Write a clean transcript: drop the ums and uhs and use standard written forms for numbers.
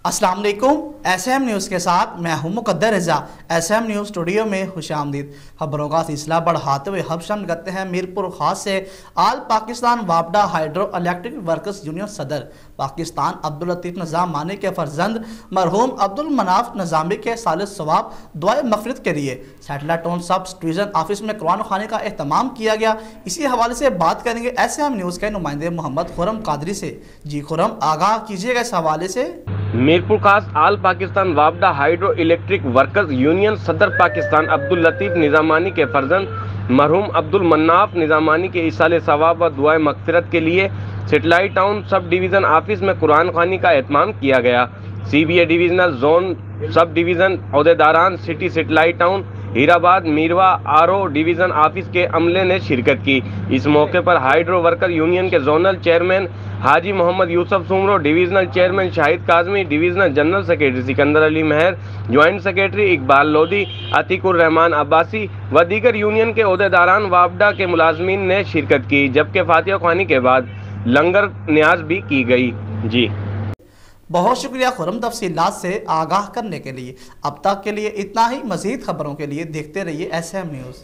السلام علیکم، S M news کے ساتھ میں ہوں مقدر رضا۔ ایس ایم نیوز اسٹوڈیو میں خوش آمدید۔ خبروں کا سلسلہ بڑھاتے ہوئے ہم شامل کرتے ہیں میرپور خاص سے۔ آل پاکستان وابڈا ہائیڈرو الیکٹرک ورکرز یونین صدر پاکستان عبداللطیف نظامانی کے فرزند مرحوم عبدالمناف نظامی کے سال ثواب دعائے مغفرت کے لیے satellite town sub division office میں قرآن خوانی کا اہتمام کیا گیا۔ اسی حوالے سے بات کریں گے ایس ایم نیوز کے نمائندے محمد خرم قادری سے۔ جی خرم، آگاہ کیجیے گا اس حوالے سے۔ میرپور خاص آل پاکستان وابڈا ہائیڈرو الیکٹرک ورکرز یونین صدر پاکستان عبداللطیف نظامانی کے فرزند مرحوم عبدالمناف نظامانی کے ایصال ثواب و دعائے مغفرت کے لیے satellite town sub division office میں قرآن خوانی کا اہتمام کیا گیا۔ C B A divisional zone sub division عہدیداران سٹی سیٹلائٹ ٹاؤن ہیرآباد میروا آر او ڈویژن آفس کے عملے نے شرکت کی۔ اس موقع پر ہائیڈرو ورکر یونین کے zonal chairman Haji Muhammad Yousuf Soomro, divisional chairman Shahid Kazmi, divisional general secretary Sikandar Ali Mehr, joint secretary Iqbal Lodhi, Atiq ur Rehman Abbasi و دیگر یونین کے عہدیداران وابڈا کے ملازمین نے شرکت کی، جبکہ فاتحہ خوانی کے بعد لنگر نیاز بھی کی گئی۔ جی بہت شکریہ خرم تفصیلات سے آگاہ کرنے کے لیے۔ اب تک کے لیے اتنا ہی، مزید خبروں کے لیے دیکھتے رہیے ایس ایم نیوز۔